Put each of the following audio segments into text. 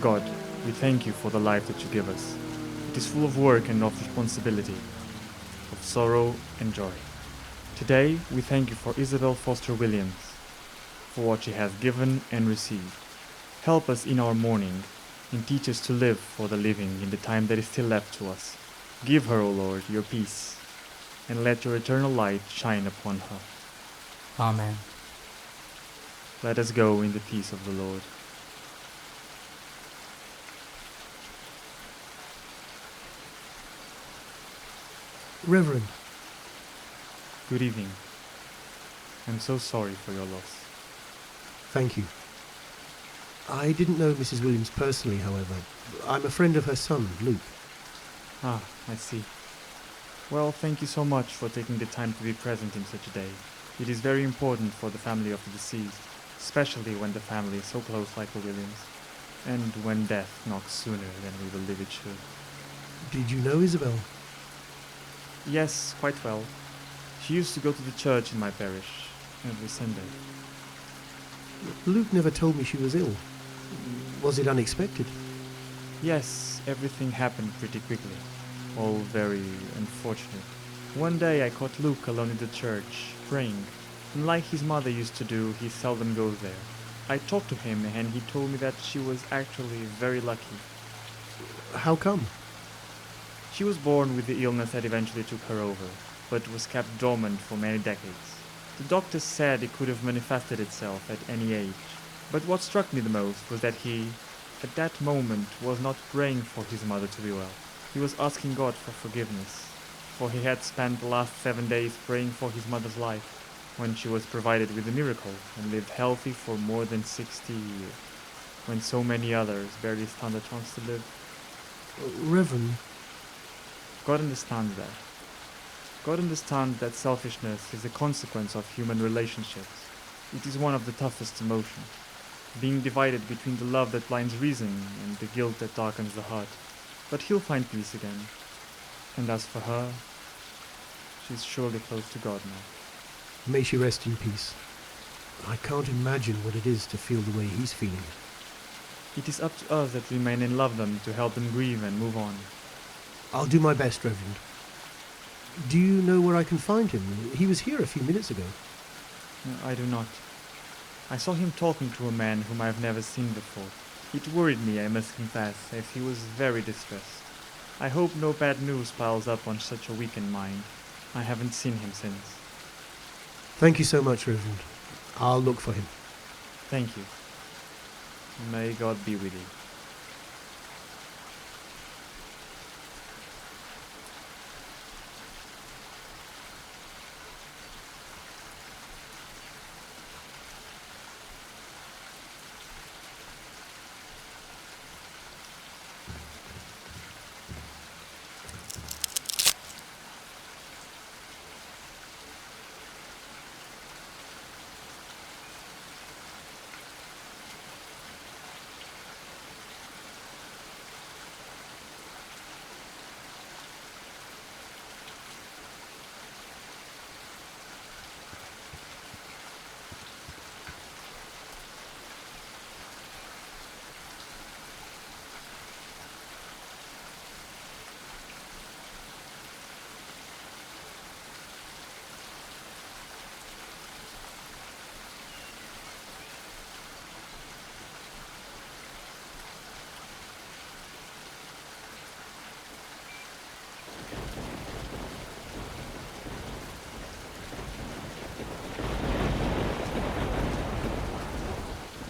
God, we thank you for the life that you give us. It is full of work and of responsibility, of sorrow and joy. Today, we thank you for Isabel Foster Williams, for what she has given and received. Help us in our mourning, and teach us to live for the living in the time that is still left to us. Give her, O Lord, your peace, and let your eternal light shine upon her. Amen. Let us go in the peace of the Lord. Reverend, Good evening. I'm so sorry for your loss. thank you. I didn't know Mrs. Williams personally, however. I'm a friend of her son, Luke. Ah, I see. Well, thank you so much for taking the time to be present in such a day. It is very important for the family of the deceased, especially when the family is so close like the Williams, and when death knocks sooner than we believe it should. Did you know Isabel? Yes, quite well. She used to go to the church in my parish every Sunday. Luke never told me she was ill. Was it unexpected? Yes, everything happened pretty quickly. All very unfortunate. One day I caught Luke alone in the church, praying, and like his mother used to do, he seldom goes there. I talked to him and he told me that she was actually very lucky. How come? She was born with the illness that eventually took her over, but was kept dormant for many decades. The doctors said it could have manifested itself at any age, but what struck me the most was that he, at that moment, was not praying for his mother to be well. He was asking God for forgiveness, for he had spent the last 7 days praying for his mother's life, when she was provided with a miracle and lived healthy for more than 60 years, when so many others barely stand a chance to live. Reverend, God understands that. God understands that selfishness is a consequence of human relationships. It is one of the toughest emotions, being divided between the love that blinds reason and the guilt that darkens the heart. But he'll find peace again. And as for her, she's surely close to God now. may she rest in peace. I can't imagine what it is to feel the way he's feeling. It is up to us that remain and love them to help them grieve and move on. I'll do my best, Reverend. Do you know where I can find him? He was here a few minutes ago. I do not. I saw him talking to a man whom I have never seen before. It worried me, I must confess, as he was very distressed. I hope no bad news piles up on such a weakened mind. I haven't seen him since. Thank you so much, Reverend. I'll look for him. Thank you. May God be with you.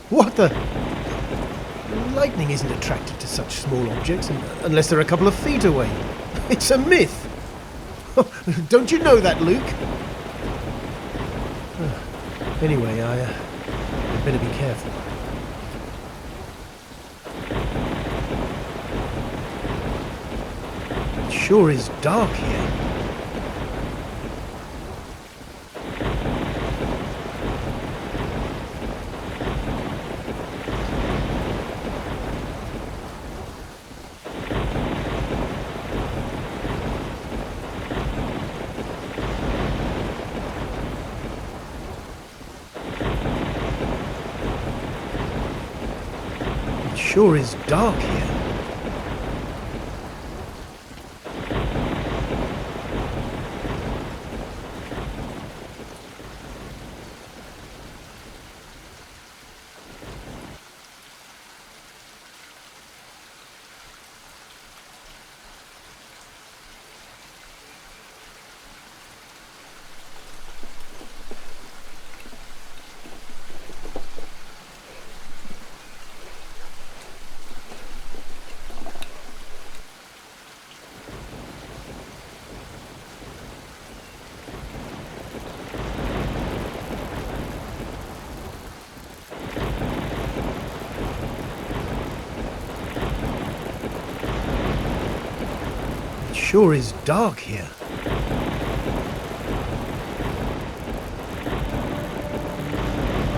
What the? Lightning isn't attracted to such small objects unless they're a couple of feet away. It's a myth. Don't you know that, Luke? Anyway, I'd better be careful. It sure is dark here. Sure is dark here. It sure is dark here.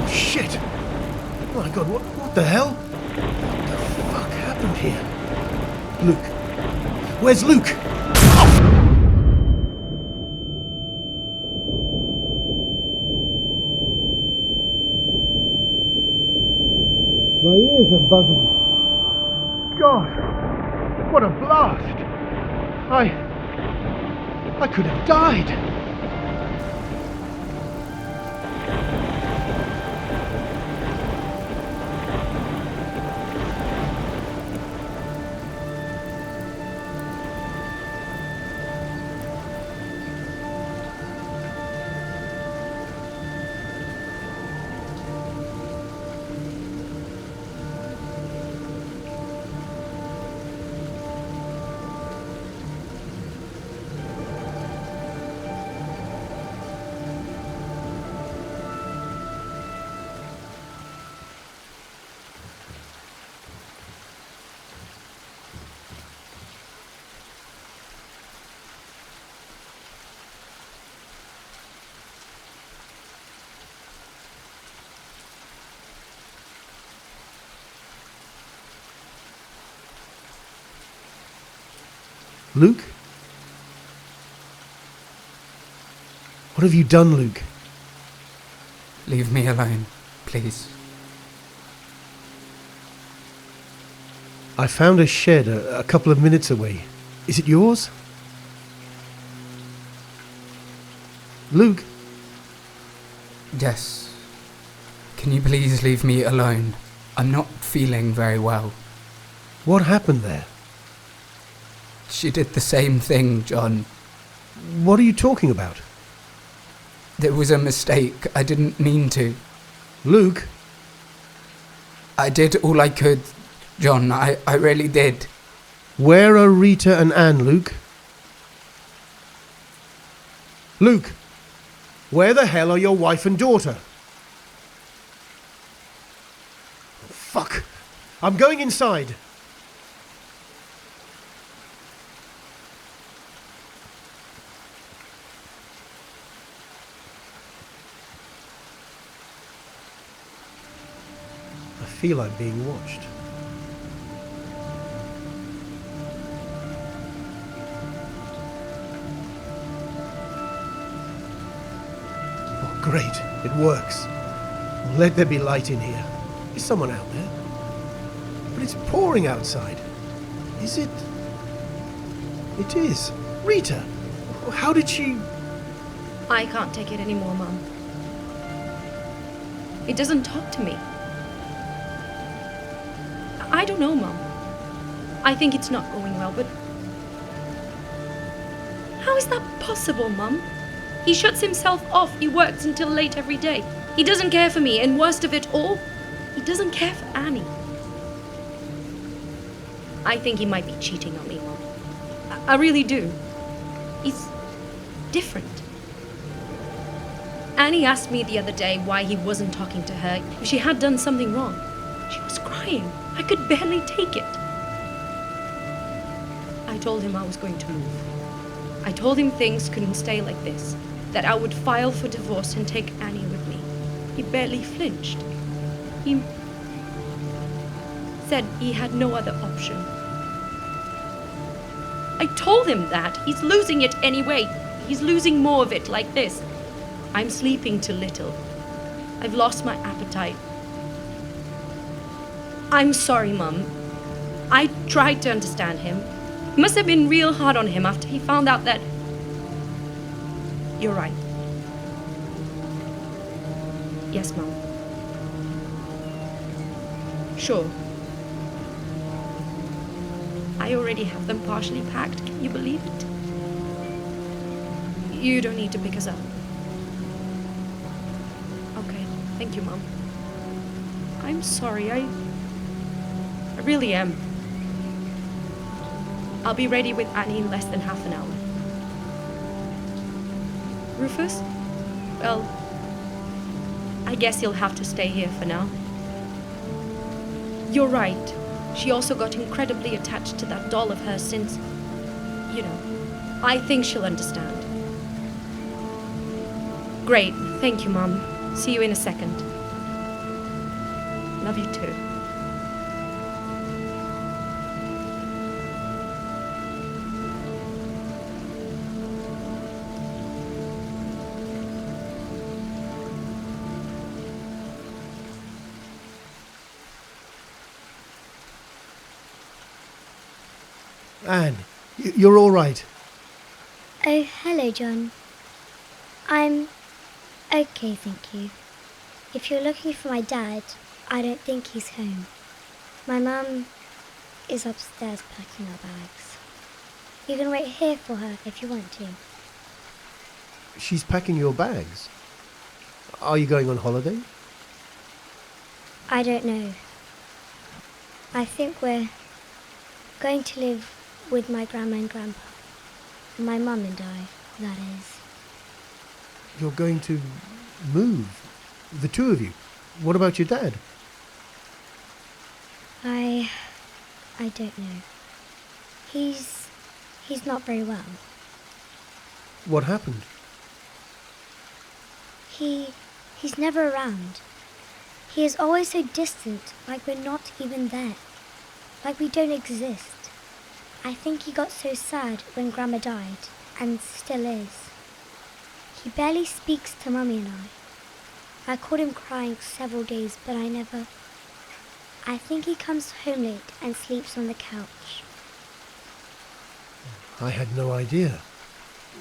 Shit! Oh my god, what the hell? What the fuck happened here? Luke. Where's Luke? My ears are buzzing. God! What a blast! I could have died! Luke? What have you done, Luke? Leave me alone, please. I found a shed a couple of minutes away. Is it yours? Luke? Yes. Can you please leave me alone? I'm not feeling very well. What happened there? She did the same thing, John. What are you talking about? There was a mistake. I didn't mean to. Luke? I did all I could, John. I really did. Where are Rita and Anne, Luke? Luke, where the hell are your wife and daughter? Fuck. I'm going inside. I feel I'm being watched. Oh, great. It works. Let there be light in here. Is someone out there? But it's pouring outside. Is it? It is. Rita! How did she... I can't take it anymore, Mum. It doesn't talk to me. I don't know, Mum. I think it's not going well, but... How is that possible, Mum? He shuts himself off. He works until late every day. He doesn't care for me, and worst of it all, he doesn't care for Annie. I think he might be cheating on me, Mum. I really do. He's different. Annie asked me the other day why he wasn't talking to her, if she had done something wrong. She was crying. I could barely take it. I told him I was going to move. I told him things couldn't stay like this, that I would file for divorce and take Annie with me. He barely flinched. He said he had no other option. I told him that. He's losing it anyway. He's losing more of it like this. I'm sleeping too little. I've lost my appetite. I'm sorry, Mum. I tried to understand him. It must have been real hard on him after he found out that... You're right. Yes, Mum. Sure. I already have them partially packed. Can you believe it? You don't need to pick us up. Okay. Thank you, Mum. I'm sorry. I really am. I'll be ready with Annie in less than half an hour. Rufus? Well, I guess you'll have to stay here for now. You're right. She also got incredibly attached to that doll of hers since... You know, I think she'll understand. Great. Thank you, Mom. See you in a second. Love you too. Anne, you're all right. Oh, hello, John. I'm okay, thank you. If you're looking for my dad, I don't think he's home. My mum is upstairs packing our bags. You can wait here for her if you want to. She's packing your bags. Are you going on holiday? I don't know. I think we're going to live with my grandma and grandpa. My mum and I, that is. You're going to move? The two of you? What about your dad? I don't know. He's not very well. What happened? He's never around. He is always so distant, like we're not even there. Like we don't exist. I think he got so sad when Grandma died, and still is. He barely speaks to Mummy and I caught him crying several days, but I think he comes home late and sleeps on the couch. I had no idea.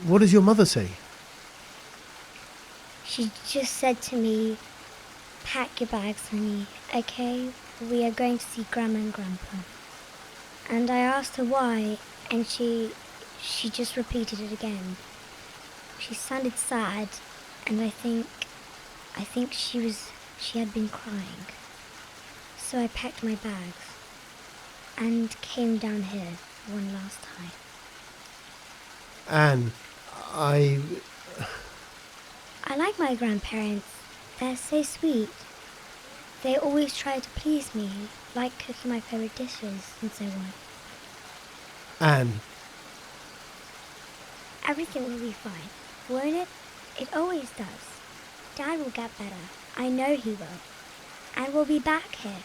What does your mother say? She just said to me, "Pack your bags, honey, okay? We are going to see Grandma and Grandpa." And I asked her why, and she just repeated it again. She sounded sad, and I think she had been crying. So I packed my bags and came down here one last time. Anne, I like my grandparents. They're so sweet. They always try to please me, like cooking my favorite dishes and so on. Anne, Everything will be fine, won't it? It always does. Dad will get better. I know he will. And we'll be back here.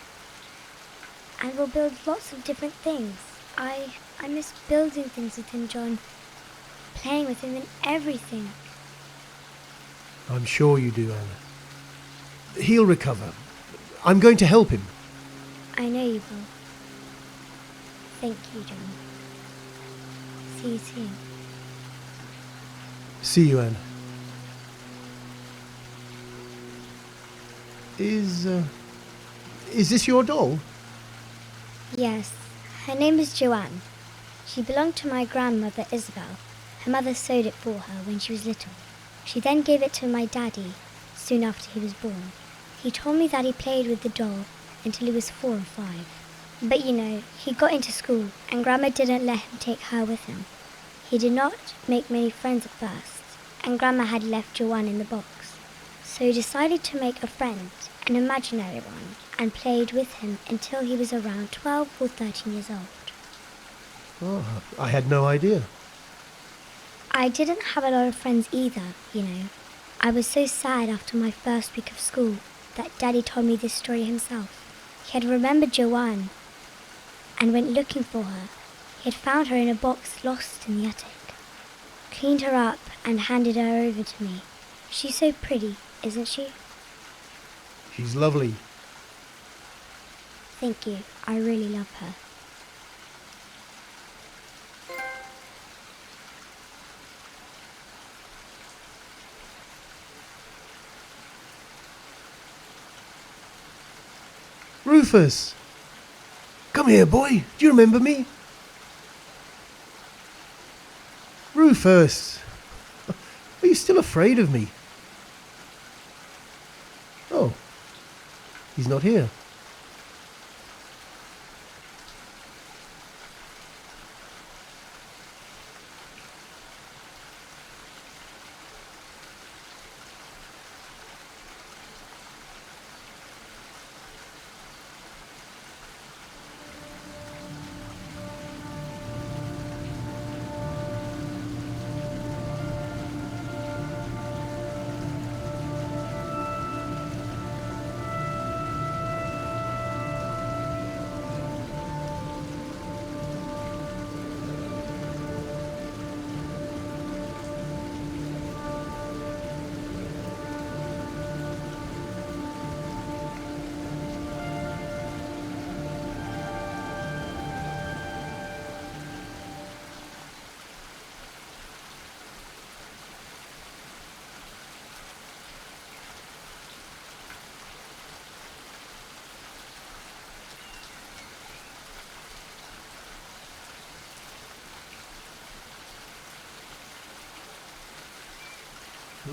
And we'll build lots of different things. I miss building things with him, John. Playing with him and everything. I'm sure you do, Anne. He'll recover. I'm going to help him. I know you will. Thank you, John. See you soon. See you, Anne. Is this your doll? Yes, her name is Joanne. She belonged to my grandmother Isabel. Her mother sewed it for her when she was little. She then gave it to my daddy soon after he was born. He told me that he played with the doll until he was 4 or 5. But you know, he got into school and Grandma didn't let him take her with him. He did not make many friends at first, and Grandma had left Joanne in the box. So he decided to make a friend, an imaginary one, and played with him until he was around 12 or 13 years old. Oh, I had no idea. I didn't have a lot of friends either, you know. I was so sad after my first week of school that Daddy told me this story himself. He had remembered Joanne and went looking for her. He had found her in a box lost in the attic, cleaned her up and handed her over to me. She's so pretty, isn't she? She's lovely. Thank you. I really love her. Rufus! Come here, boy. Do you remember me? Rufus! Are you still afraid of me? Oh. He's not here.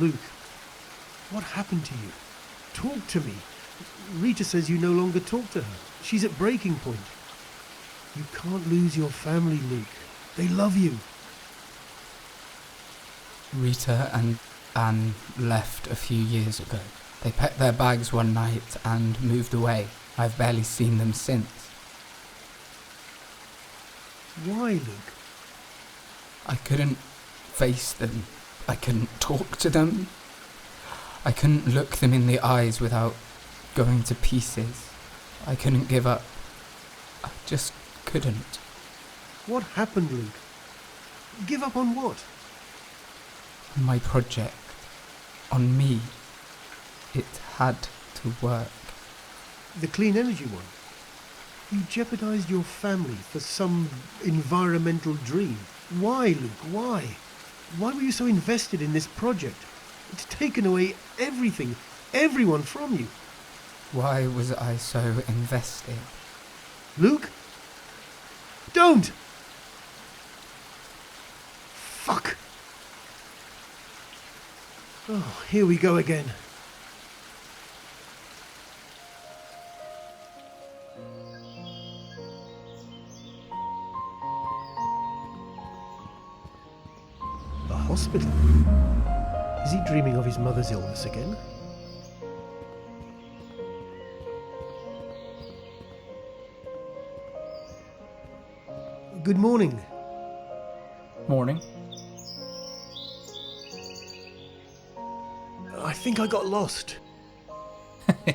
Luke, what happened to you? Talk to me. Rita says you no longer talk to her. She's at breaking point. You can't lose your family, Luke. They love you. Rita and Anne left a few years ago. They packed their bags one night and moved away. I've barely seen them since. Why, Luke? I couldn't face them. I couldn't talk to them. I couldn't look them in the eyes without going to pieces. I couldn't give up. I just couldn't. What happened, Luke? Give up on what? On my project. On me. It had to work. The clean energy one. You jeopardized your family for some environmental dream. Why, Luke? Why? Why were you so invested in this project? It's taken away everything, everyone from you. Why was I so invested? Luke? Don't! Fuck! Oh, here we go again. A hospital? Is he dreaming of his mother's illness again? Good morning. Morning. I think I got lost.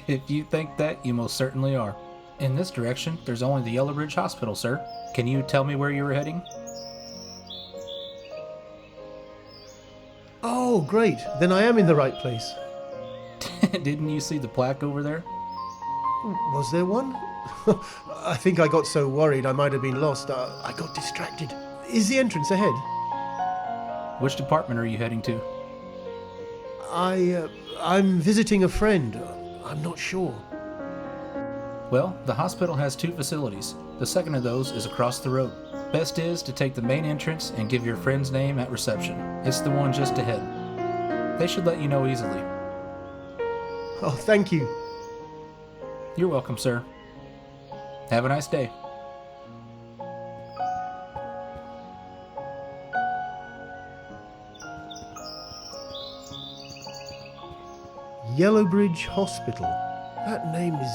If you think that, you most certainly are. In this direction, there's only the Yellow Bridge Hospital, sir. Can you tell me where you were heading? Oh, great. Then I am in the right place. Didn't you see the plaque over there? Was there one? I think I got so worried I might have been lost. I got distracted. Is the entrance ahead? Which department are you heading to? I'm visiting a friend. I'm not sure. Well, the hospital has 2 facilities. The second of those is across the road. Best is to take the main entrance and give your friend's name at reception. It's the one just ahead. They should let you know easily. Oh, thank you. You're welcome, sir. Have a nice day. Yellowbridge Hospital. That name is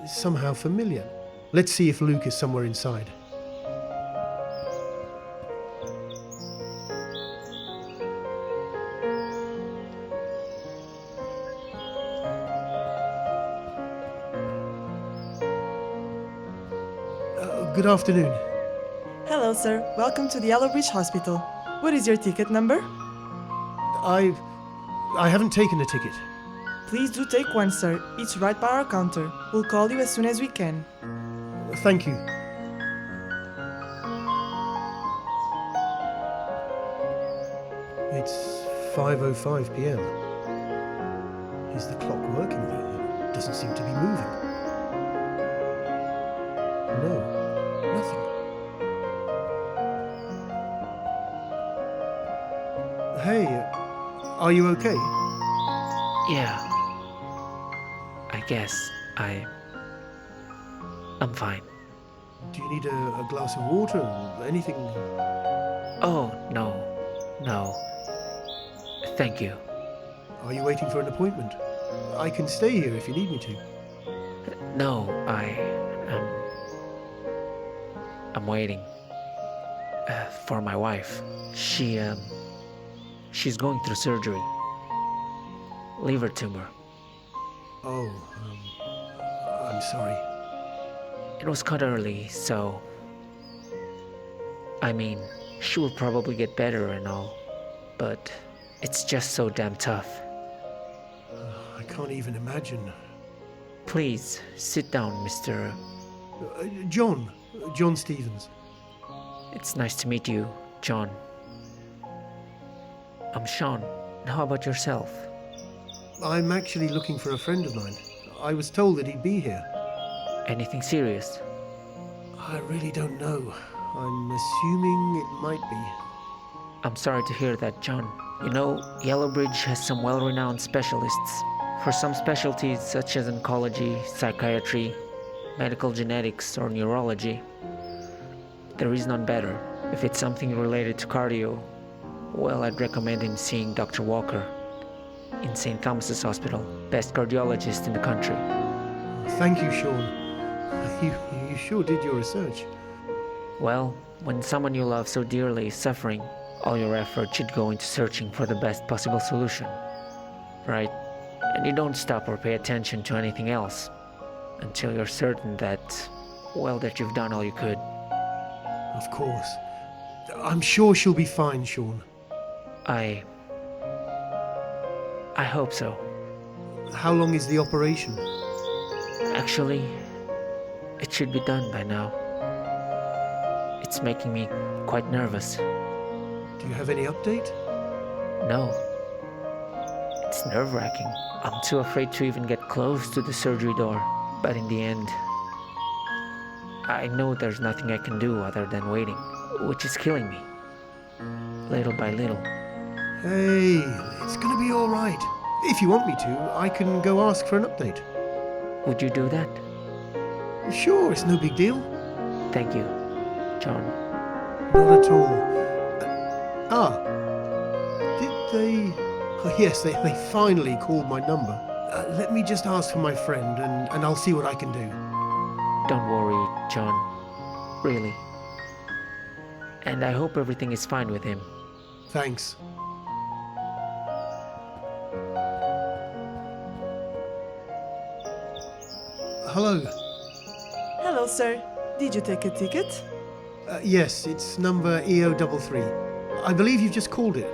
somehow familiar. Let's see if Luke is somewhere inside. Good afternoon. Hello, sir. Welcome to the Yellow Bridge Hospital. What is your ticket number? I haven't taken a ticket. Please do take one, sir. It's right by our counter. We'll call you as soon as we can. Thank you. It's 5:05 p.m. Is the clock working though? It doesn't seem to be moving. No, nothing. Hey, are you okay? Yeah. I guess I'm fine. Do you need a glass of water or anything? Oh, no. Thank you. Are you waiting for an appointment? I can stay here if you need me to. No, I'm waiting for my wife. She's going through surgery. Liver tumor. Oh, I'm sorry. It was cut early, so I mean, she will probably get better and all, but it's just so damn tough. I can't even imagine. Please sit down, Mr. John Stevens. It's nice to meet you, John. I'm Sean. How about yourself? I'm actually looking for a friend of mine. I was told that he'd be here. Anything serious? I really don't know. I'm assuming it might be. I'm sorry to hear that, John. You know, Yellowbridge has some well-renowned specialists. For some specialties such as oncology, psychiatry, medical genetics, or neurology. There is none better. If it's something related to cardio, well, I'd recommend him seeing Dr. Walker in St. Thomas's Hospital, best cardiologist in the country. Thank you, Sean. You sure did your research. Well, when someone you love so dearly is suffering, all your effort should go into searching for the best possible solution, right? And you don't stop or pay attention to anything else until you're certain that, well, that you've done all you could. Of course. I'm sure she'll be fine, Sean. I hope so. How long is the operation? Actually, it should be done by now. It's making me quite nervous. Do you have any update? No. It's nerve-wracking. I'm too afraid to even get close to the surgery door. But in the end, I know there's nothing I can do other than waiting, which is killing me. Little by little. Hey, it's gonna be alright. If you want me to, I can go ask for an update. Would you do that? Sure, it's no big deal. Thank you, John. Not at all. Did they... Oh, yes, they finally called my number. Let me just ask for my friend, and I'll see what I can do. Don't worry, John. Really. And I hope everything is fine with him. Thanks. Hello. Hello, sir. Did you take a ticket? Yes, it's number EO33. I believe you've just called it.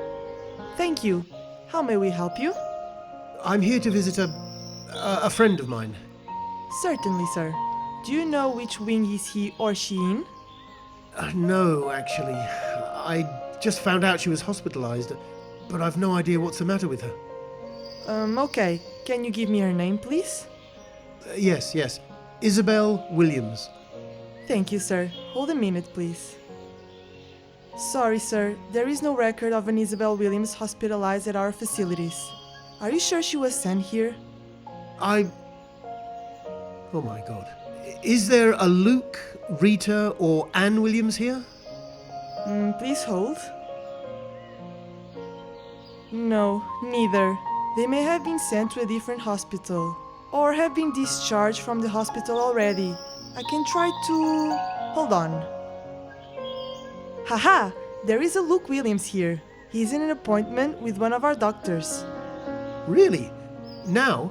Thank you. How may we help you? I'm here to visit a friend of mine. Certainly, sir. Do you know which wing is he or she in? No, actually. I just found out she was hospitalized, but I've no idea what's the matter with her. Okay. Can you give me her name, please? Yes. Isabel Williams. Thank you, sir. Hold a minute, please. Sorry, sir. There is no record of an Isabel Williams hospitalized at our facilities. Are you sure she was sent here? Oh my god. Is there a Luke, Rita, or Anne Williams here? Please hold. No, neither. They may have been sent to a different hospital, or have been discharged from the hospital already. I can try to... Hold on. Haha! There is a Luke Williams here. He's in an appointment with one of our doctors. Really? Now?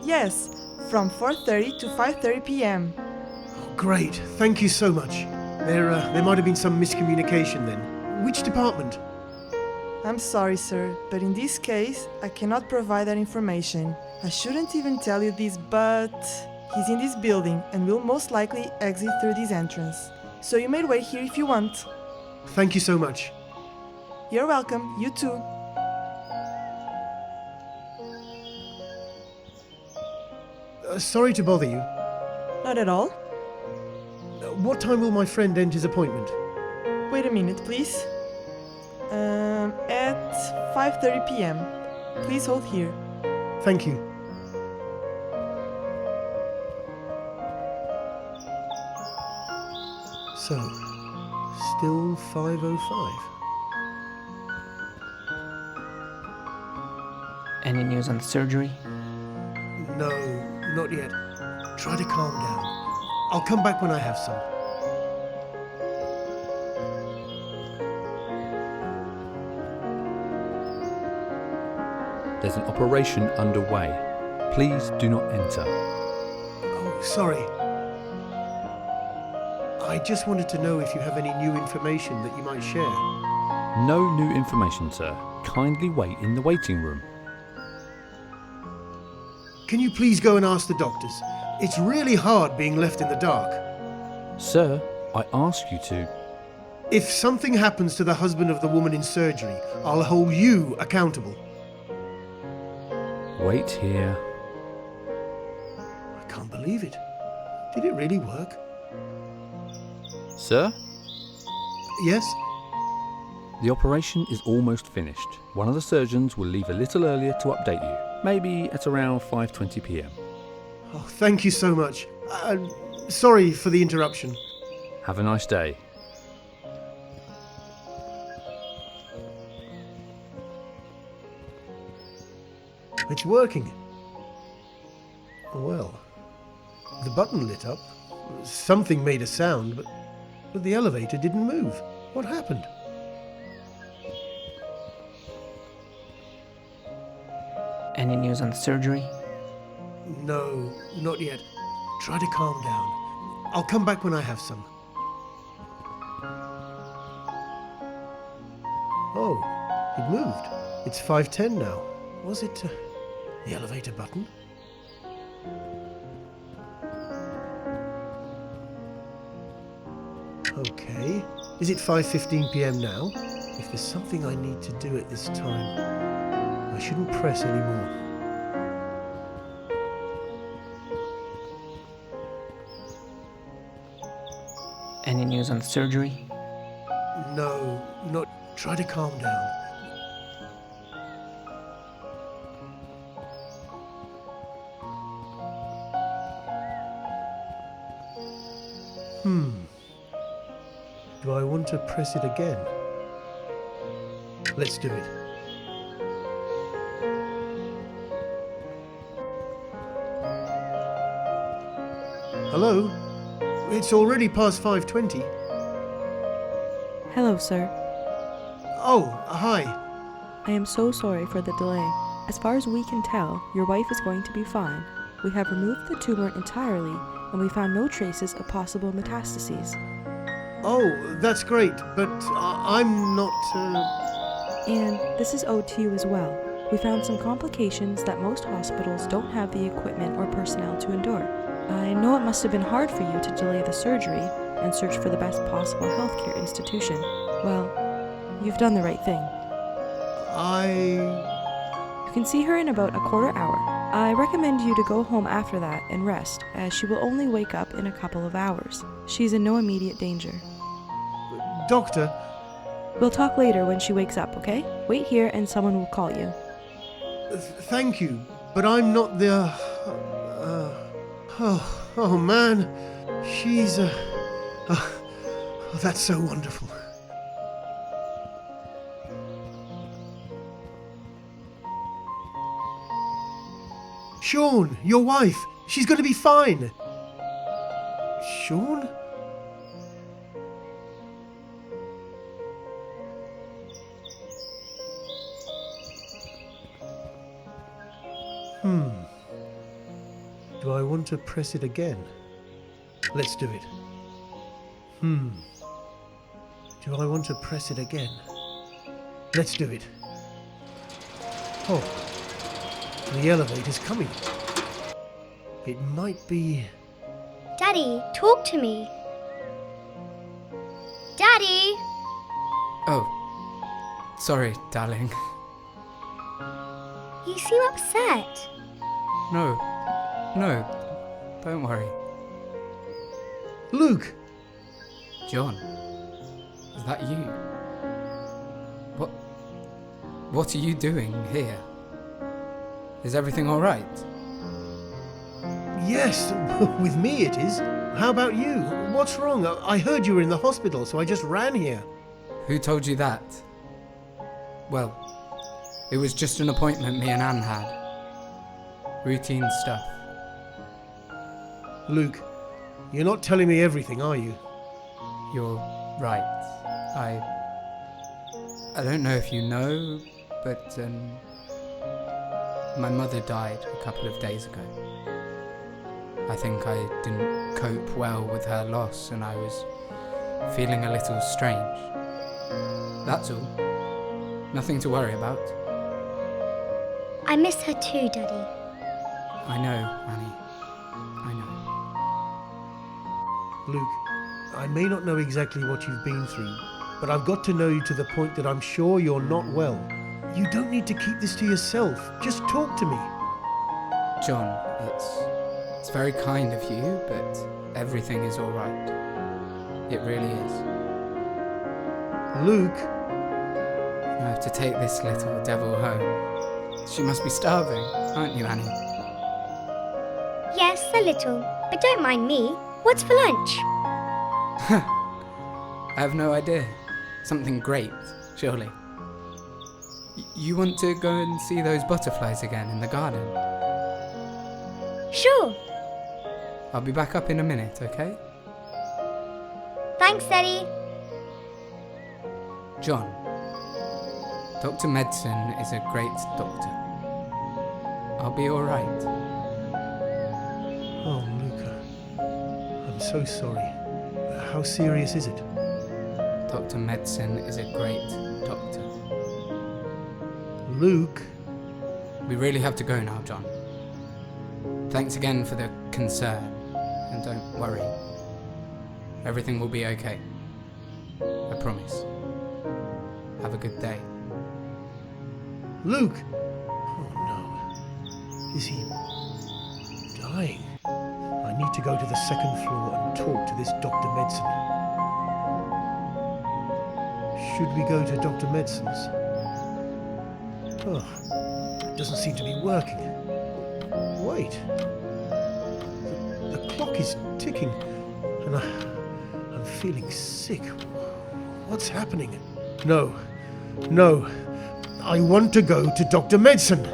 Yes, from 4:30 to 5:30 p.m. Oh, great. Thank you so much. There might have been some miscommunication then. Which department? I'm sorry, sir, but in this case, I cannot provide that information. I shouldn't even tell you this, but He's in this building and will most likely exit through this entrance. So you may wait here if you want. Thank you so much. You're welcome. You too. Sorry to bother you. Not at all. What time will my friend end his appointment? Wait a minute, please. At 5:30 p.m. Please hold here. Thank you. So, still 5:05. Any news on the surgery? No, not yet. Try to calm down. I'll come back when I have some. There's an operation underway. Please do not enter. Oh, sorry. I just wanted to know if you have any new information that you might share. No new information, sir. Kindly wait in the waiting room. Can you please go and ask the doctors? It's really hard being left in the dark. Sir, I ask you to. If something happens to the husband of the woman in surgery, I'll hold you accountable. Wait here. I can't believe it. Did it really work? Sir, Yes? the operation is almost finished. One of the surgeons will leave a little earlier to update you. Maybe at around 5:20 p.m. Oh, thank you so much. Sorry for the interruption. Have a nice day. It's working. Well, the button lit up. Something made a sound, but the elevator didn't move. What happened? Any news on the surgery? No, not yet. Try to calm down. I'll come back when I have some. Oh, it moved. It's 5:10 now. Was it the elevator button? Okay. Is it 5:15 p.m. now? If there's something I need to do at this time, I shouldn't press anymore. Any news on the surgery? No, not. Try to calm down. Do I want to press it again? Let's do it. Hello? It's already past 5:20. Hello, sir. Oh, hi. I am so sorry for the delay. As far as we can tell, your wife is going to be fine. We have removed the tumor entirely, and we found no traces of possible metastases. Oh, that's great, but I'm not. And this is owed to you as well. We found some complications that most hospitals don't have the equipment or personnel to endure. I know it must have been hard for you to delay the surgery and search for the best possible healthcare institution. Well, you've done the right thing. You can see her in about a quarter hour. I recommend you to go home after that and rest, as she will only wake up in a couple of hours. She's in no immediate danger. Doctor? We'll talk later when she wakes up, okay? Wait here and someone will call you. Thank you, but I'm not the. Oh man, she's that's so wonderful. Sean, your wife, she's going to be fine. Sean? Do I want to press it again? Let's do it. Do I want to press it again? Let's do it. Oh, the elevator's coming. It might be... Daddy, talk to me. Daddy! Oh, sorry, darling. You seem upset. No, don't worry. Luke! John, is that you? What are you doing here? Is everything all right? Yes, with me it is. How about you? What's wrong? I heard you were in the hospital, so I just ran here. Who told you that? Well, it was just an appointment me and Anne had. Routine stuff. Luke, you're not telling me everything, are you? You're right. I don't know if you know, but my mother died a couple of days ago. I think I didn't cope well with her loss and I was feeling a little strange. That's all. Nothing to worry about. I miss her too, Daddy. I know, Annie. I know. Luke, I may not know exactly what you've been through, but I've got to know you to the point that I'm sure you're not well. You don't need to keep this to yourself. Just talk to me. John, it's very kind of you, but everything is all right. It really is. Luke, I have to take this little devil home. She must be starving, aren't you, Annie? Yes, a little. But don't mind me. What's for lunch? I have no idea. Something great, surely. You want to go and see those butterflies again in the garden? Sure. I'll be back up in a minute, okay? Thanks, Daddy. John, Dr. Medicine is a great doctor. I'll be all right. Oh, Luca. I'm so sorry. How serious is it? Dr. Medicine is a great doctor. Luke. We really have to go now, John. Thanks again for the concern. And don't worry. Everything will be okay. I promise. Have a good day. Luke! Oh no. Is he dying? I need to go to the second floor and talk to this Dr. Medicine. Should we go to Dr. Medicine's? Oh, it doesn't seem to be working. Wait. The clock is ticking, and I'm feeling sick. What's happening? No. I want to go to Dr. Medicine.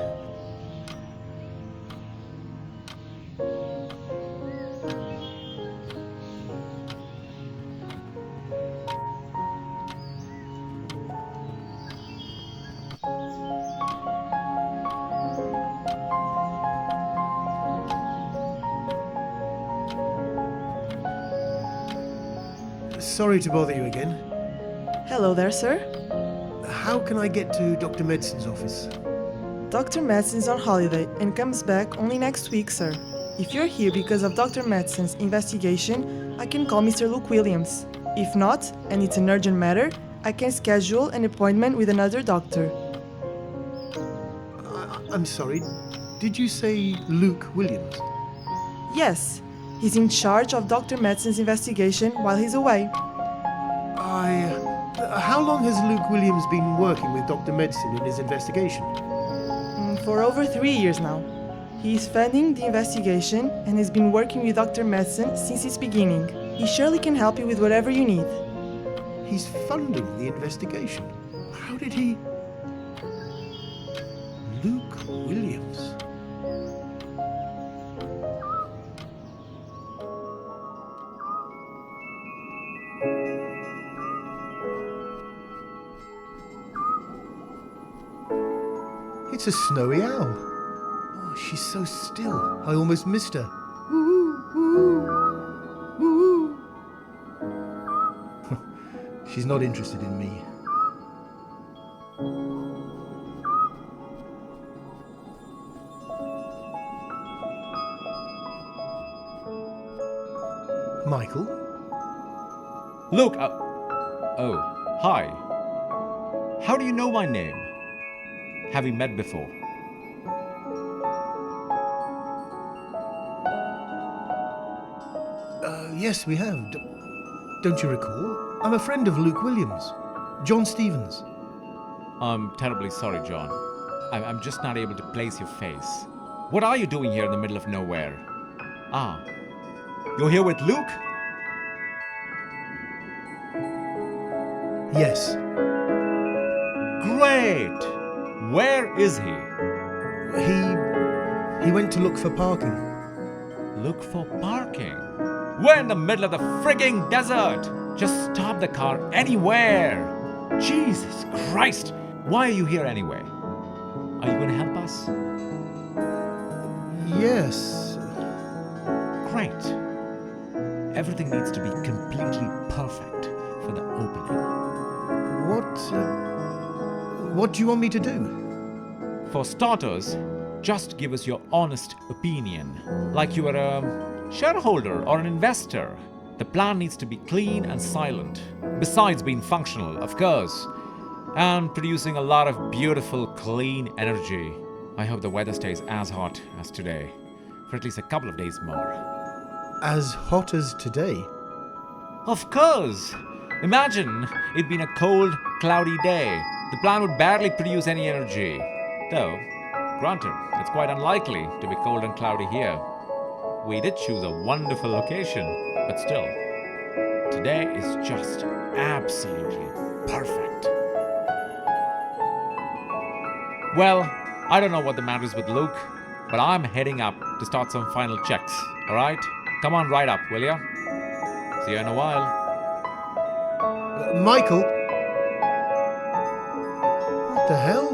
Sorry to bother you again. Hello there, sir. How can I get to Dr. Medicine's office? Dr. Medicine's on holiday and comes back only next week, sir. If you're here because of Dr. Medicine's investigation, I can call Mr. Luke Williams. If not, and it's an urgent matter, I can schedule an appointment with another doctor. I'm sorry, did you say Luke Williams? Yes, he's in charge of Dr. Medicine's investigation while he's away. How long has Luke Williams been working with Dr. Medicine in his investigation? For over 3 years now. He's funding the investigation and has been working with Dr. Medicine since its beginning. He surely can help you with whatever you need. He's funding the investigation? How did he... Luke Williams? It's a snowy owl. Oh, she's so still. I almost missed her. She's not interested in me. Michael? Luke, oh, hi. How do you know my name? Have we met before? Yes, we have. Don't you recall? I'm a friend of Luke Williams. John Stevens. I'm terribly sorry, John. I'm just not able to place your face. What are you doing here in the middle of nowhere? Ah, you're here with Luke? Yes. Great! Where is he? He went to look for parking. Look for parking? We're in the middle of the frigging desert! Just stop the car anywhere! Jesus Christ! Why are you here anyway? Are you going to help us? Yes. Great. Everything needs to be completely perfect for the opening. What do you want me to do? For starters, just give us your honest opinion. Like you are a shareholder or an investor. The plan needs to be clean and silent. Besides being functional, of course. And producing a lot of beautiful, clean energy. I hope the weather stays as hot as today. For at least a couple of days more. As hot as today? Of course! Imagine it being a cold, cloudy day. The plant would barely produce any energy. Though, granted, it's quite unlikely to be cold and cloudy here. We did choose a wonderful location, but still, today is just absolutely perfect. Well, I don't know what the matter is with Luke, but I'm heading up to start some final checks, alright? Come on right up, will ya? See you in a while. Michael? What the hell?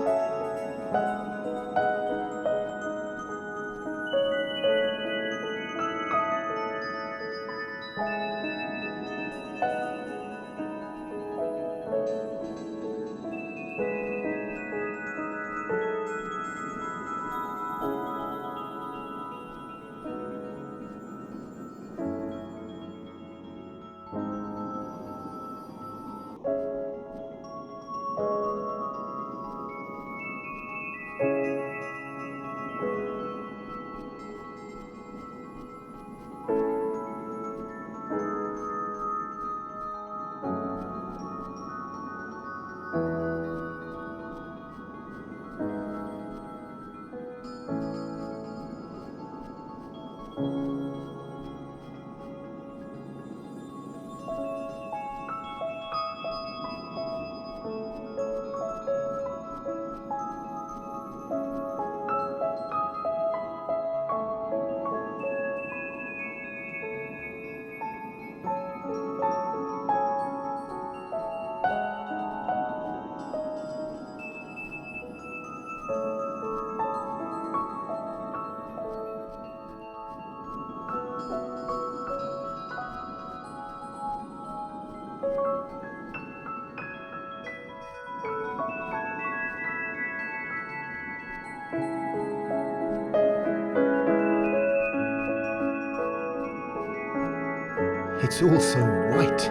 It's all so white.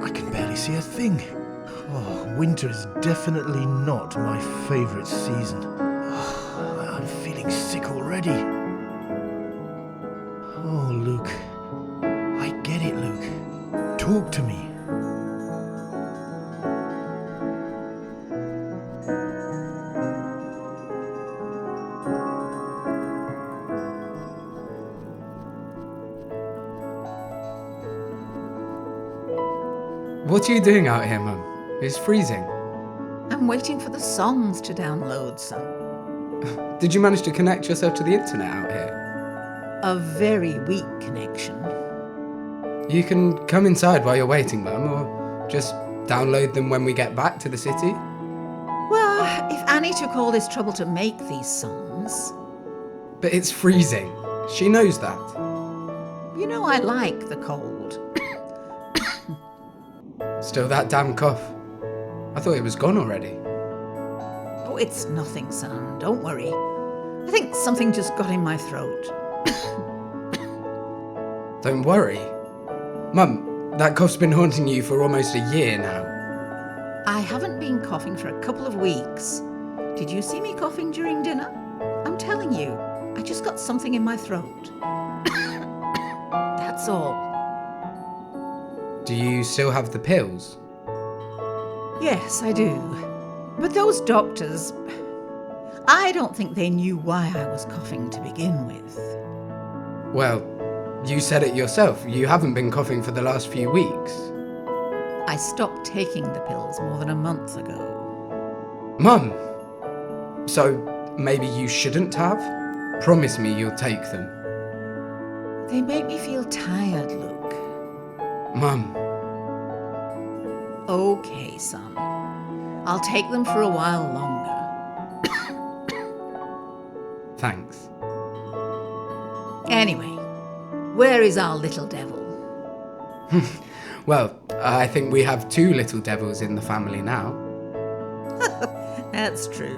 I can barely see a thing. Oh, winter is definitely not my favorite season. Oh, I'm feeling sick already. Oh, Luke. I get it, Luke. Talk to me. What are you doing out here, Mum? It's freezing. I'm waiting for the songs to download, son. Did you manage to connect yourself to the internet out here? A very weak connection. You can come inside while you're waiting, Mum, or just download them when we get back to the city. Well, if Annie took all this trouble to make these songs... But it's freezing. She knows that. You know I like the cold. Still that damn cough. I thought it was gone already. Oh, it's nothing, son. Don't worry. I think something just got in my throat. Don't worry. Mum, that cough's been haunting you for almost a year now. I haven't been coughing for a couple of weeks. Did you see me coughing during dinner? I'm telling you, I just got something in my throat. That's all. Do you still have the pills? Yes, I do. But those doctors, I don't think they knew why I was coughing to begin with. Well, you said it yourself. You haven't been coughing for the last few weeks. I stopped taking the pills more than a month ago. Mum! So, maybe you shouldn't have? Promise me you'll take them. They make me feel tired, Luke. Mum. Okay, son. I'll take them for a while longer. Thanks. Anyway, where is our little devil? Well, I think we have 2 little devils in the family now. That's true.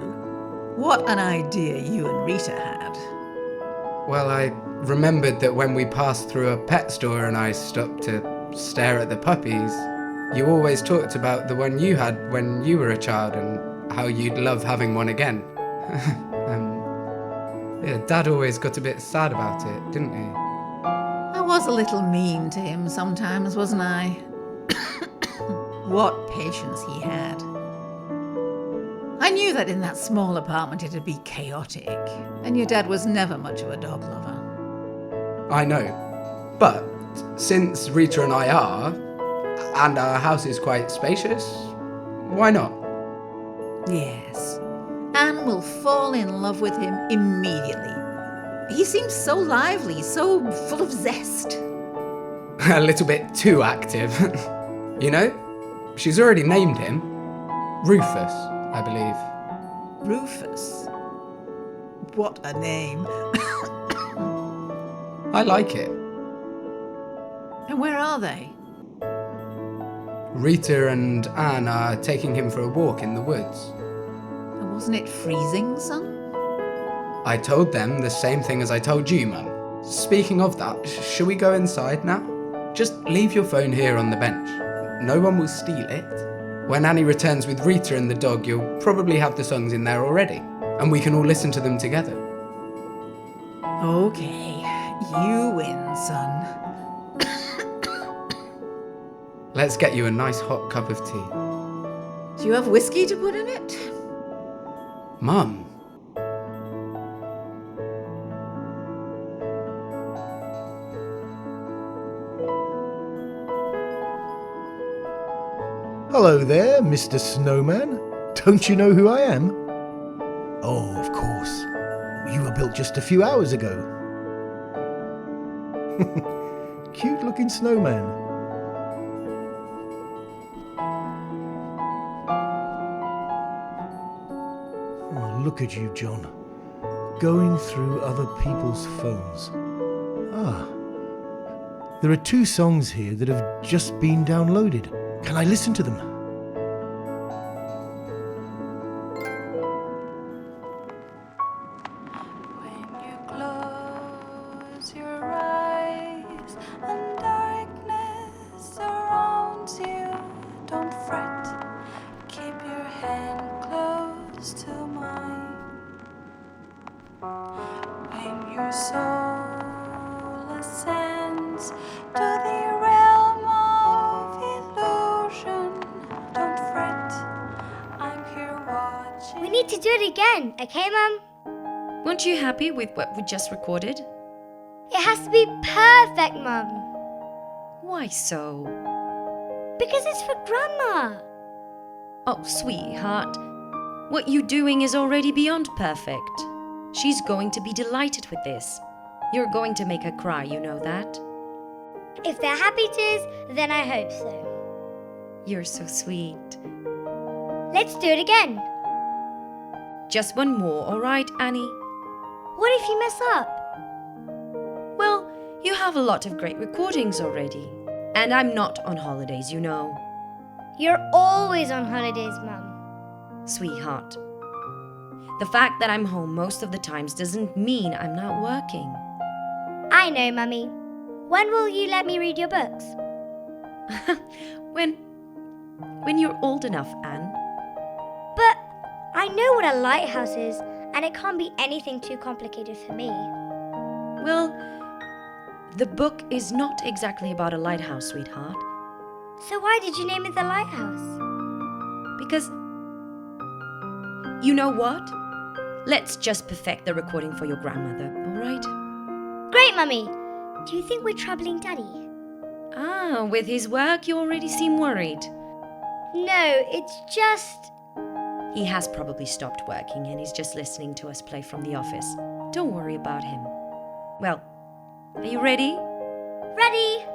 What an idea you and Rita had. Well, I remembered that when we passed through a pet store and I stopped to stare at the puppies, you always talked about the one you had when you were a child and how you'd love having one again. Yeah, Dad always got a bit sad about it, didn't he? I was a little mean to him sometimes, wasn't I? What patience he had. I knew that in that small apartment it'd be chaotic, and your dad was never much of a dog lover. I know. But since Rita and I are, and our house is quite spacious, why not? Yes. Anne will fall in love with him immediately. He seems so lively, so full of zest. A little bit too active. You know, she's already named him. Rufus, I believe. Rufus? What a name. I like it. And where are they? Rita and Anne are taking him for a walk in the woods. And wasn't it freezing, son? I told them the same thing as I told you, Mum. Speaking of that, shall we go inside now? Just leave your phone here on the bench. No one will steal it. When Annie returns with Rita and the dog, you'll probably have the songs in there already, and we can all listen to them together. Okay, you win, son. Let's get you a nice hot cup of tea. Do you have whiskey to put in it? Mum. Hello there, Mr. Snowman. Don't you know who I am? Oh, of course. You were built just a few hours ago. Cute looking snowman. Oh, look at you, John. Going through other people's phones. Ah. There are 2 songs here that have just been downloaded. Can I listen to them? When you close your eyes and darkness surrounds you, don't fret. Keep your hand close to mine. When your soul ascends to the realm of illusion, don't fret. I'm here watching. We need to do it again, okay, Mum? Weren't you happy with what we just recorded? It has to be perfect, Mum. Why so? Because it's for Grandma. Oh, sweetheart. What you're doing is already beyond perfect. She's going to be delighted with this. You're going to make her cry, you know that? If they're happy tears, then I hope so. You're so sweet. Let's do it again. Just one more, all right, Annie? What if you mess up? Well, you have a lot of great recordings already. And I'm not on holidays, you know. You're always on holidays, Mum. Sweetheart. The fact that I'm home most of the times doesn't mean I'm not working. I know, Mummy. When will you let me read your books? When you're old enough, Anne. But I know what a lighthouse is, and it can't be anything too complicated for me. Well, the book is not exactly about a lighthouse, sweetheart. So why did you name it The Lighthouse? Because, you know what? Let's just perfect the recording for your grandmother, all right? Great, Mummy! Do you think we're troubling Daddy? Ah, with his work, you already seem worried. No, it's just... He has probably stopped working and he's just listening to us play from the office. Don't worry about him. Well, are you ready? Ready!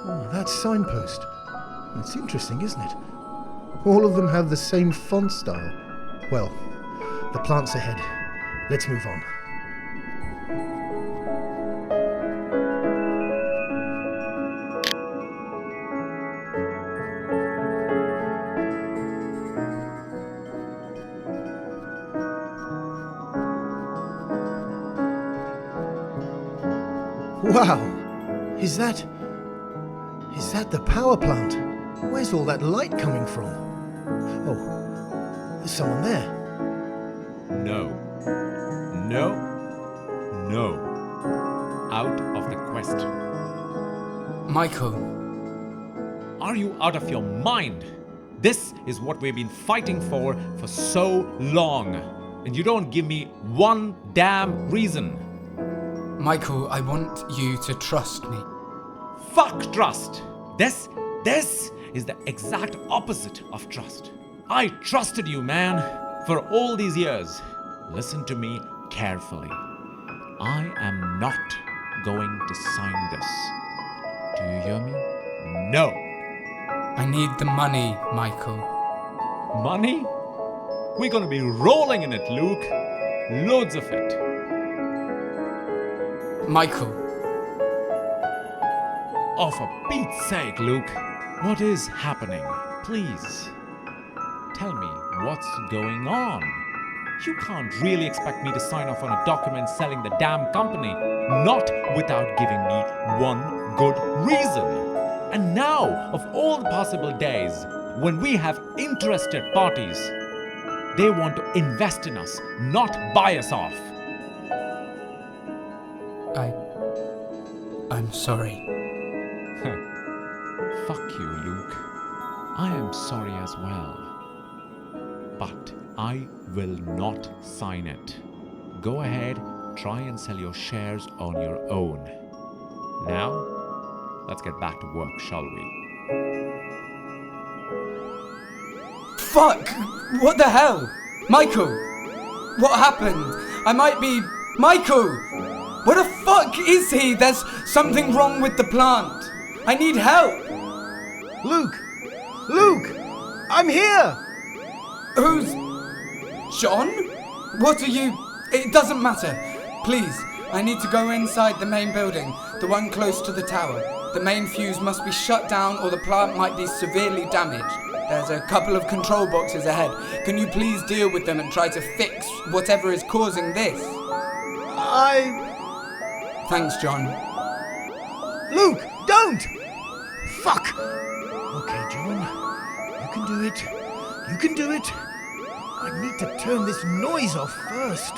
Oh, that signpost. It's interesting, isn't it? All of them have the same font style. Well, the plant's ahead. Let's move on. Wow! Is that the power plant? Where's all that light coming from? Oh, there's someone there. No. No. No. Out of the question. Michael. Are you out of your mind? This is what we've been fighting for so long. And you don't give me one damn reason. Michael, I want you to trust me. Fuck trust! This is the exact opposite of trust. I trusted you, man, for all these years. Listen to me carefully. I am not going to sign this. Do you hear me? No. I need the money, Michael. Money? We're gonna be rolling in it, Luke. Loads of it. Michael. Oh, for Pete's sake, Luke. What is happening? Please. Tell me what's going on. You can't really expect me to sign off on a document selling the damn company, not without giving me one good reason. And now, of all the possible days, when we have interested parties, they want to invest in us, not buy us off. I'm sorry. Fuck you, Luke. I am sorry as well. But I will not sign it. Go ahead, try and sell your shares on your own. Now, let's get back to work, shall we? Fuck! What the hell? Michael! What happened? I might be... Michael! Where the fuck is he? There's something wrong with the plant. I need help. Luke! Luke! I'm here! Who's... John? What are you... It doesn't matter. Please, I need to go inside the main building, the one close to the tower. The main fuse must be shut down or the plant might be severely damaged. There's a couple of control boxes ahead. Can you please deal with them and try to fix whatever is causing this? Thanks, John. Luke, don't! Fuck! Okay, John. You can do it. You can do it. I need to turn this noise off first.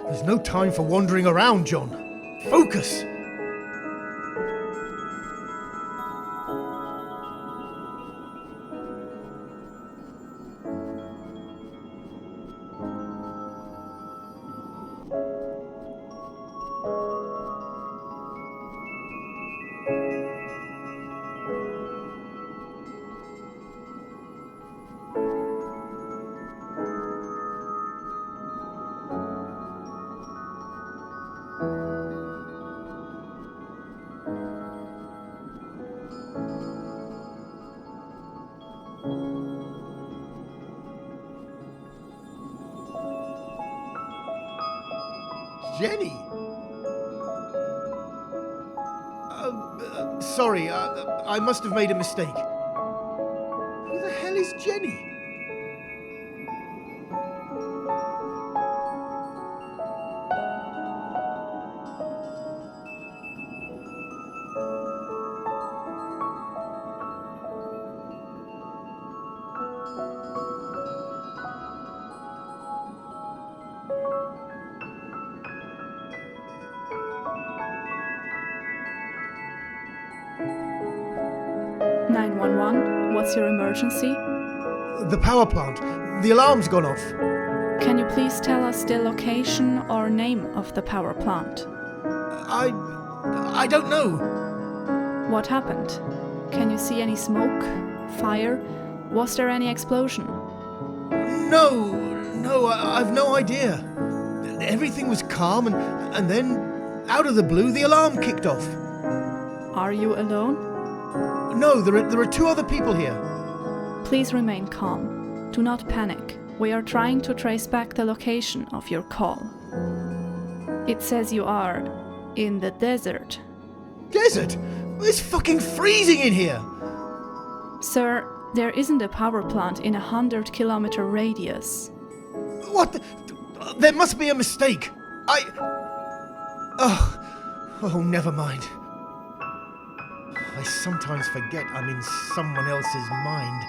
There's no time for wandering around, John. Focus! Jenny? Sorry, I must have made a mistake. Who the hell is Jenny? What's your emergency? The power plant. The alarm's gone off. Can you please tell us the location or name of the power plant? I don't know. What happened? Can you see any smoke? Fire? Was there any explosion? No, I've no idea. Everything was calm and then, out of the blue, the alarm kicked off. Are you alone? No, there are two other people here. Please remain calm. Do not panic. We are trying to trace back the location of your call. It says you are in the desert. Desert? It's fucking freezing in here! Sir, there isn't a power plant in a 100-kilometer radius. What? There must be a mistake. Oh, never mind. I sometimes forget I'm in someone else's mind.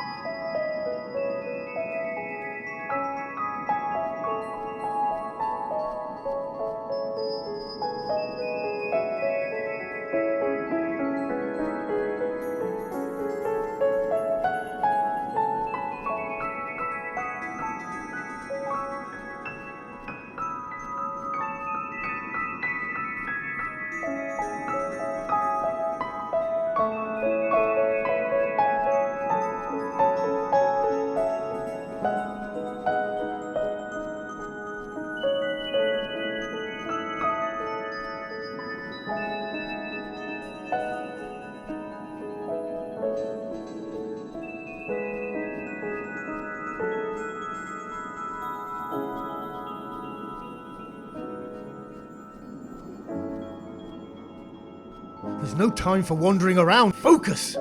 There's no time for wandering around. Focus!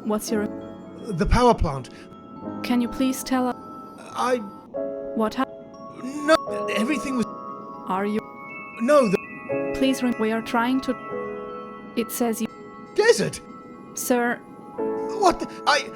What's your... The power plant. Can you please tell us... What happened? No, everything was... Are you... No, Please we are trying to... It says you... Desert? Sir... What the... I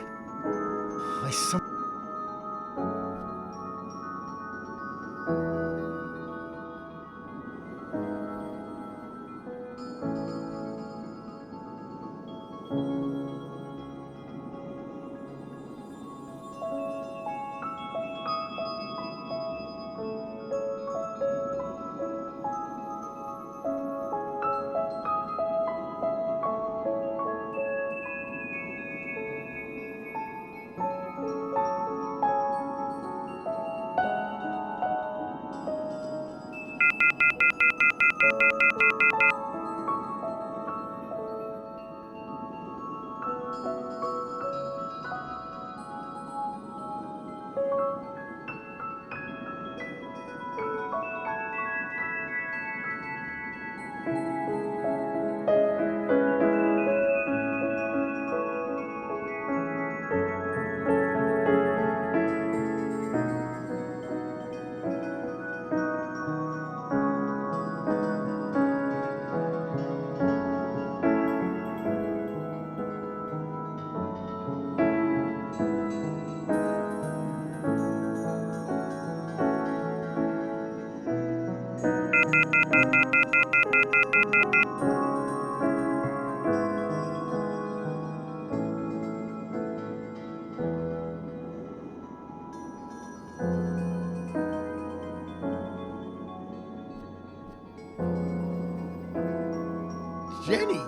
Jenny?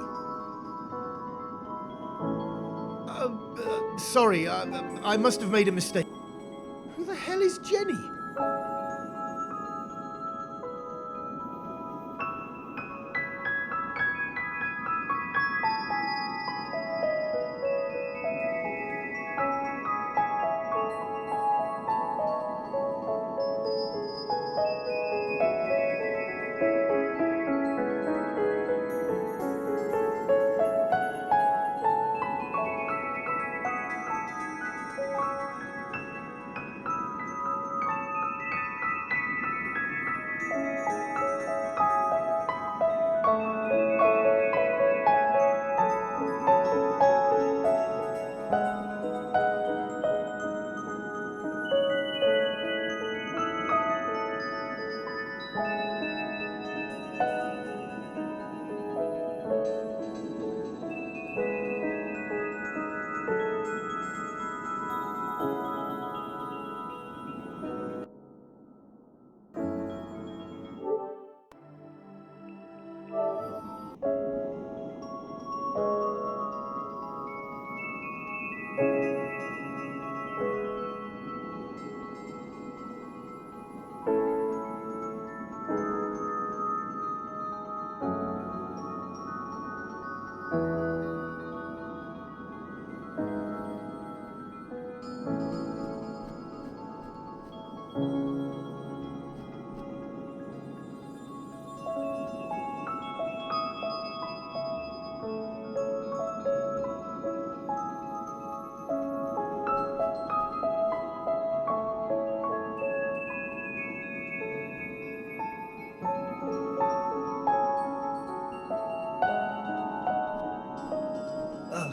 Sorry, I must have made a mistake. Who the hell is Jenny?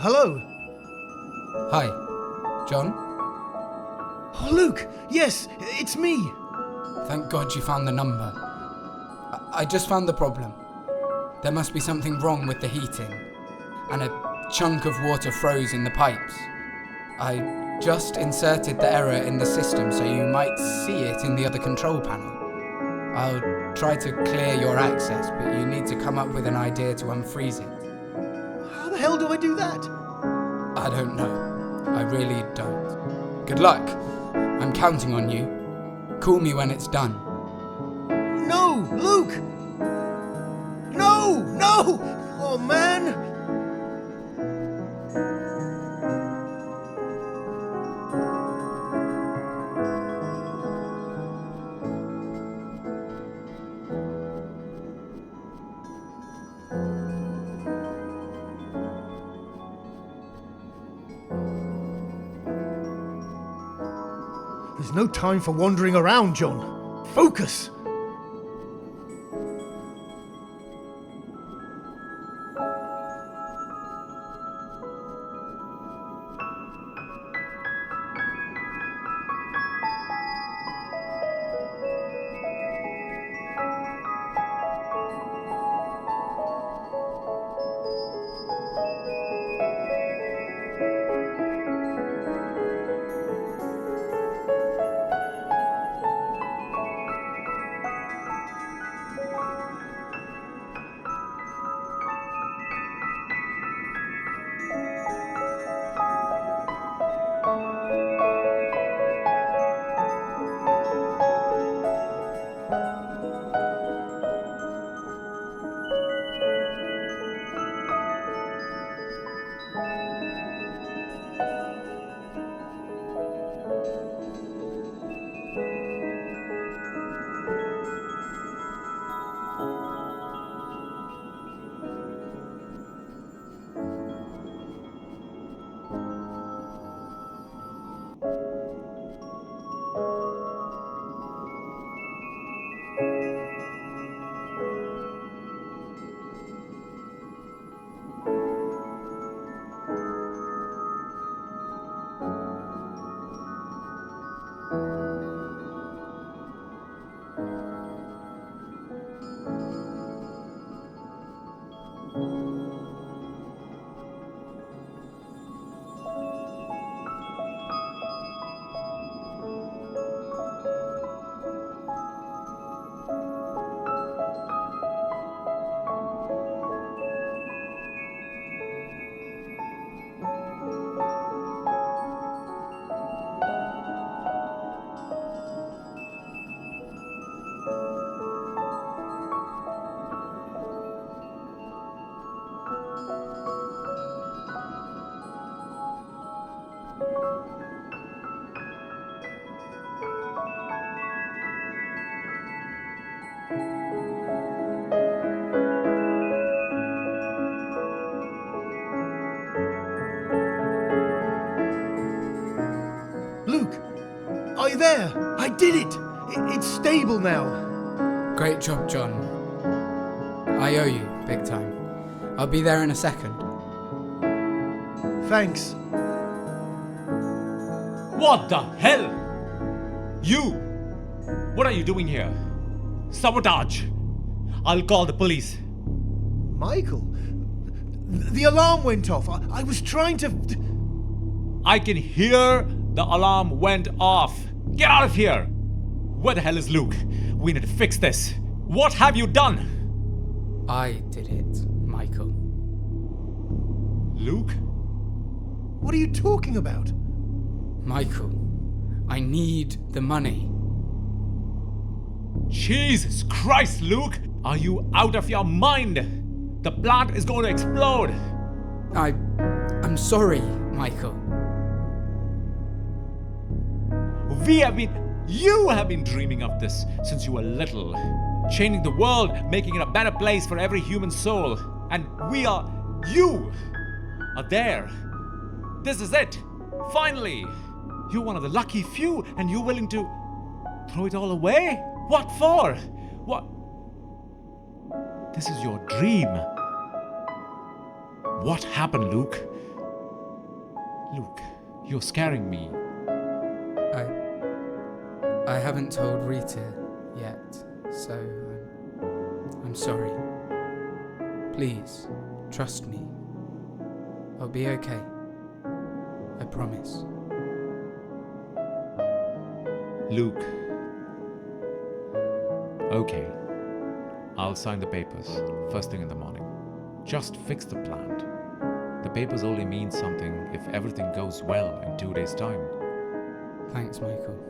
Hello? Hi, John? Oh, Luke! Yes, it's me! Thank God you found the number. I just found the problem. There must be something wrong with the heating, and a chunk of water froze in the pipes. I just inserted the error in the system so you might see it in the other control panel. I'll try to clear your access, but you need to come up with an idea to unfreeze it. How the hell do I do that? I don't know. I really don't. Good luck. I'm counting on you. Call me when it's done. No, Luke! No! No! Oh, man! There's no time for wandering around, John. Focus! guy there. I did it. It's stable now. Great job, John. I owe you, big time. I'll be there in a second. Thanks. What the hell? You! What are you doing here? Sabotage! I'll call the police. Michael? The alarm went off. I was trying to... I can hear the alarm went off. Get out of here! Where the hell is Luke? We need to fix this. What have you done? I did it, Michael. Luke? What are you talking about? Michael, I need the money. Jesus Christ, Luke! Are you out of your mind? The plant is going to explode! I'm sorry, Michael. You have been dreaming of this since you were little. Changing the world, making it a better place for every human soul. And you are there. This is it. Finally. You're one of the lucky few and you're willing to throw it all away? What for? What? This is your dream. What happened, Luke? Luke, you're scaring me. I haven't told Rita yet, so I'm sorry. Please, trust me. I'll be okay. I promise. Luke. Okay. I'll sign the papers first thing in the morning. Just fix the plant. The papers only mean something if everything goes well in 2 days' time. Thanks, Michael.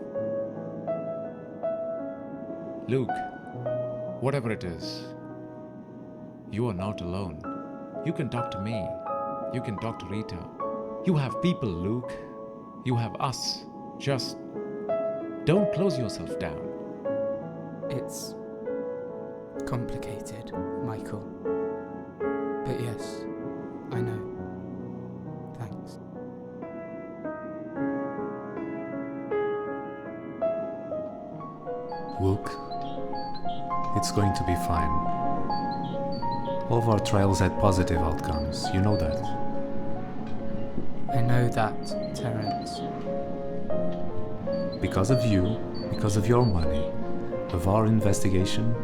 Luke, whatever it is, you are not alone. You can talk to me. You can talk to Rita. You have people, Luke. You have us. Just don't close yourself down. It's complicated, Michael. But yes, I know. Thanks. Luke, it's going to be fine. All of our trials had positive outcomes, you know that. I know that, Terence. Because of you, because of your money, of our investigation,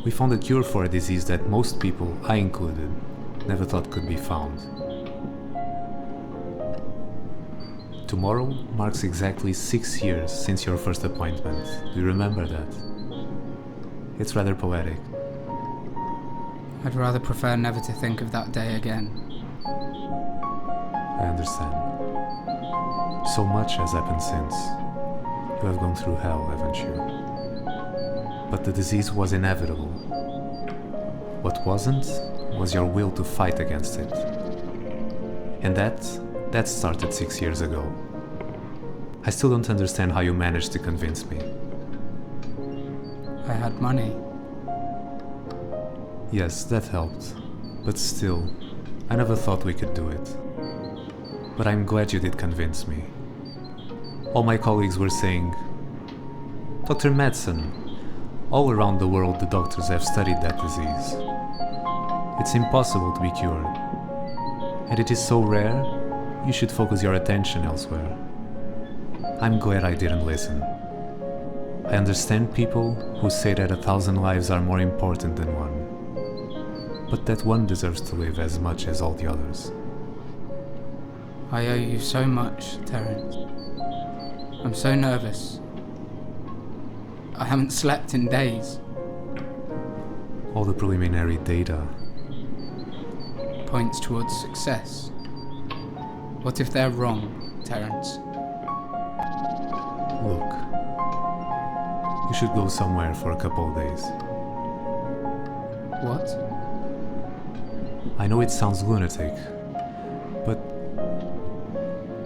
we found a cure for a disease that most people, I included, never thought could be found. Tomorrow marks exactly 6 years since your first appointment. Do you remember that? It's rather poetic. I'd rather prefer never to think of that day again. I understand. So much has happened since. You have gone through hell, haven't you? But the disease was inevitable. What wasn't was your will to fight against it. And that started 6 years ago. I still don't understand how you managed to convince me. I had money. Yes, that helped. But still, I never thought we could do it. But I'm glad you did convince me. All my colleagues were saying, Dr. Madsen, all around the world the doctors have studied that disease. It's impossible to be cured. And it is so rare, you should focus your attention elsewhere. I'm glad I didn't listen. I understand people who say that 1,000 lives are more important than one. But that one deserves to live as much as all the others. I owe you so much, Terence. I'm so nervous. I haven't slept in days. All the preliminary data points towards success. What if they're wrong, Terence? Look, you should go somewhere for a couple of days. What? I know it sounds lunatic, but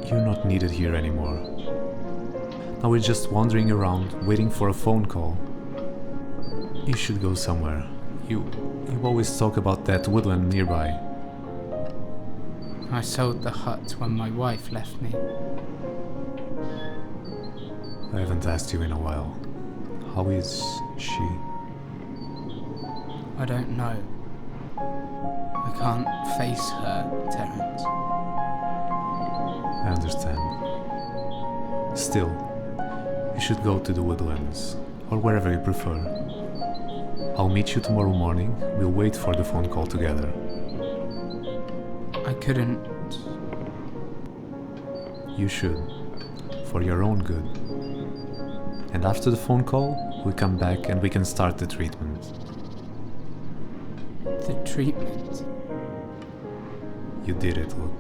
you're not needed here anymore. Now we're just wandering around, waiting for a phone call. You should go somewhere. You always talk about that woodland nearby. I sold the hut when my wife left me. I haven't asked you in a while. How is she? I don't know. I can't face her, Terence. I understand. Still, you should go to the woodlands, or wherever you prefer. I'll meet you tomorrow morning. We'll wait for the phone call together. I couldn't. You should, for your own good. And after the phone call, we come back and we can start the treatment. The treatment? You did it, look.